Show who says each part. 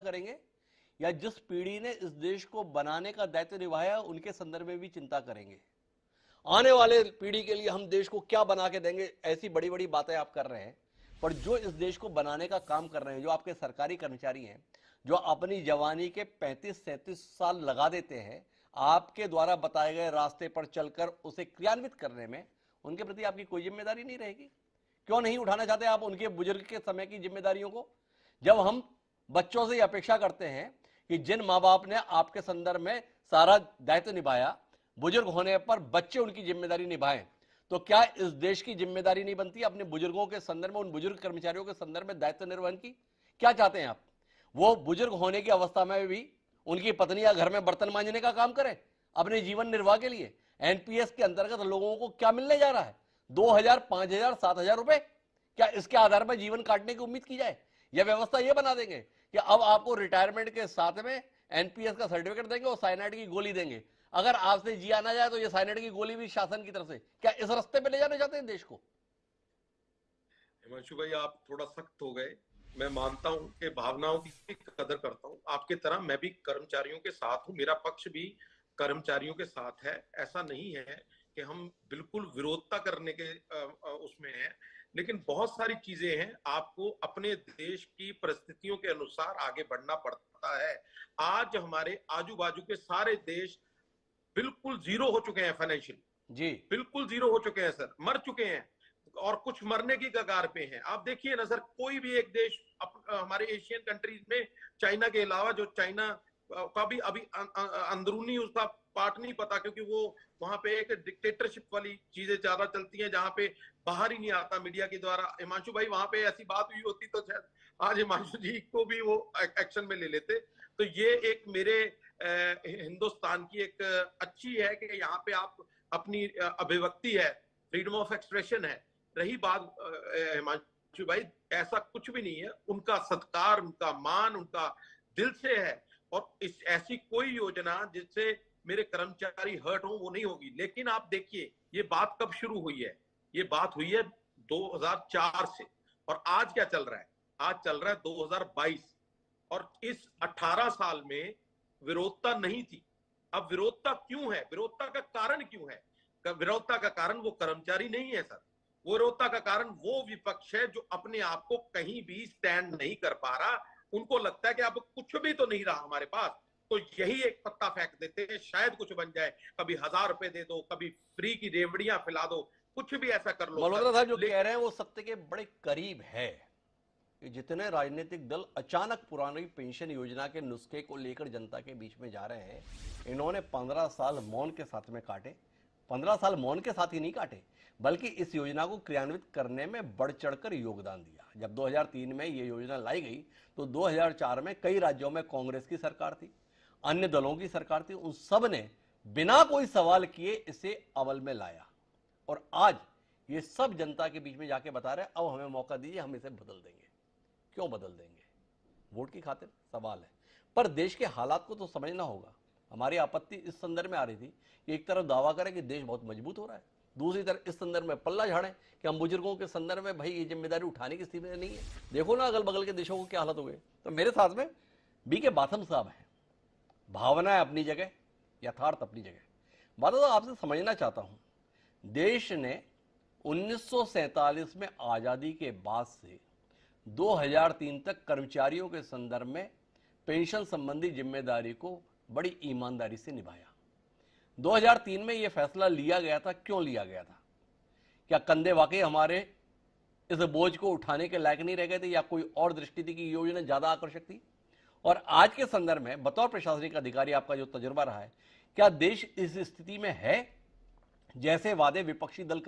Speaker 1: करेंगे, या जिस पीढ़ी ने इस देश को बनाने का दायित्व निभाया उनके संदर्भ में भी चिंता करेंगे? आने वाले पीढ़ी के लिए हम देश को क्या बना के देंगे, ऐसी बड़ी बड़ी बातें आप कर रहे हैं। पर जो इस देश को बनाने का काम कर रहे हैं, जो आपके सरकारी कर्मचारी हैं, जो अपनी जवानी के 35-37 साल लगा देते हैं आपके द्वारा बताए गए रास्ते पर चलकर उसे क्रियान्वित करने में, उनके प्रति आपकी कोई जिम्मेदारी नहीं रहेगी? क्यों नहीं उठाना चाहते आप उनके बुजुर्ग के समय की जिम्मेदारियों को? जब हम बच्चों से अपेक्षा करते हैं कि जिन माँ बाप ने आपके संदर्भ में सारा दायित्व निभाया, बुजुर्ग होने पर बच्चे उनकी जिम्मेदारी निभाएं, तो क्या इस देश की जिम्मेदारी नहीं बनती अपने बुजुर्गों के संदर्भ में, उन बुजुर्ग कर्मचारियों के संदर्भ में दायित्व निर्वहन की? क्या चाहते हैं आप? वो बुजुर्ग होने की अवस्था में भी उनकी पत्नियां घर में बर्तन मांजने का काम करें अपने जीवन निर्वाह के लिए? एनपीएस के अंतर्गत लोगों को क्या मिलने जा रहा है? 2000, 5000, 7000 रुपए? क्या इसके आधार पर जीवन काटने की उम्मीद की जाए? यह व्यवस्था यह बना देंगे कि अब आपको रिटायरमेंट के साथ में एनपीएस का सर्टिफिकेट देंगे और साइनाइड की गोली देंगे, अगर आपसे जिया ना जाए तो ये साइनाइड की गोली भी शासन की तरफ से? क्या इस रास्ते पे ले जाना चाहते हैं देश को?
Speaker 2: हिमांशु भाई, आप थोड़ा सख्त हो गए। मैं मानता हूं कि भावनाओं की कदर करता हूं, आपके तरह मैं भी कर्मचारियों के साथ हूं, मेरा पक्ष भी कर्मचारियों के साथ है। ऐसा नहीं है कि हम बिल्कुल विरोधता करने के उसमें है, लेकिन बहुत सारी चीजें हैं, आपको अपने देश की परिस्थितियों के अनुसार आगे बढ़ना पड़ता है। आज हमारे आजू बाजू के सारे देश बिल्कुल जीरो हो चुके हैं, फाइनेंशियल
Speaker 1: जी
Speaker 2: बिल्कुल जीरो हो चुके हैं सर, मर चुके हैं और कुछ मरने की कगार पे हैं। आप देखिए ना सर, कोई भी एक देश हमारे एशियन कंट्रीज में, चाइना के अलावा, जो चाइना का भी अभी अंदरूनी उसका पार्ट नहीं पता, क्योंकि वो वहां पे एक डिक्टेटरशिप वाली चीजें ज्यादा चलती हैं, जहां पे बाहर ही नहीं आता मीडिया के द्वारा। हिमांशु भाई, वहां पे ऐसी बात हुई होती तो शायद आज हिमांशु जी को भी वो एक्शन में ले लेते। तो ये एक मेरे हिंदुस्तान की एक अच्छी है कि यहाँ पे आप अपनी अभिव्यक्ति है, फ्रीडम ऑफ एक्सप्रेशन है। रही बात हिमांशु भाई, ऐसा कुछ भी नहीं है, उनका सत्कार, उनका मान, उनका दिल से है। और इस ऐसी कोई योजना जिससे मेरे कर्मचारी हर्ट हो वो नहीं होगी। लेकिन आप देखिए, ये बात कब शुरू हुई है? ये बात हुई है 2004 से, और आज क्या चल रहा है? आज चल रहा है 2022, और इस 18 साल में विरोधता नहीं थी। अब विरोधता क्यों है? विरोधता का कारण क्यों है? विरोधता का कारण वो कर्मचारी नहीं है सर, वो विरोधता का कारण वो विपक्ष है जो अपने आप को कहीं भी स्टैंड नहीं कर पा रहा। उनको लगता है कि अब कुछ भी तो नहीं रहा हमारे पास, तो यही एक पत्ता फेंक देते हैं, शायद कुछ बन जाए। कभी 1000 रुपए दे दो, कभी फ्री की रेवड़ियां फैला दो, कुछ भी ऐसा कर लो
Speaker 1: मल्होत्रा
Speaker 2: सर।
Speaker 1: साहब जो कह रहे हैं वो सत्य के बड़े करीब है कि जितने राजनीतिक दल अचानक पुरानी पेंशन योजना के नुस्खे को लेकर जनता के बीच में जा रहे हैं, इन्होंने 15 साल मौन के साथ में काटे। 15 साल मौन के साथ ही नहीं काटे, बल्कि इस योजना को क्रियान्वित करने में बढ़ चढ़कर योगदान दिया। जब 2003 में ये योजना लाई गई तो 2004 में कई राज्यों में कांग्रेस की सरकार थी, अन्य दलों की सरकार थी, उन सब ने बिना कोई सवाल किए इसे अमल में लाया। और आज ये सब जनता के बीच में जाके बता रहे हैं अब हमें मौका दीजिए, हम इसे बदल देंगे। क्यों बदल देंगे? वोट की खातिर? सवाल है। पर देश के हालात को तो समझना होगा। हमारी आपत्ति इस संदर्भ में आ रही थी कि एक तरफ दावा करें कि देश बहुत मजबूत हो रहा है, दूसरी तरफ इस संदर्भ में पल्ला झाड़ें कि हम बुजुर्गों के संदर्भ में भाई ये जिम्मेदारी उठाने की स्थिति में नहीं है। देखो ना अगल बगल के देशों को क्या हालत हो गए। तो मेरे साथ में बीके बाथम साहब हैं। भावनाएं अपनी जगह, यथार्थ अपनी जगह। बात तो आपसे समझना चाहता हूं, देश ने 1947 में आजादी के बाद से 2003 तक कर्मचारियों के संदर्भ में पेंशन संबंधी जिम्मेदारी को बड़ी ईमानदारी से निभाया। 2003 में यह फैसला लिया गया था, क्यों लिया गया था? क्या कंधे वाकई हमारे इस बोझ को उठाने के लायक नहीं रह गए थे, या कोई और दृष्टि थी कि योजना ज्यादा आकर्षक थी? और आज के संदर्भ में बतौर प्रशासनिक अधिकारी आपका जो तजुर्बा रहा है, क्या देश इस स्थिति में है जैसे वादे विपक्षी दल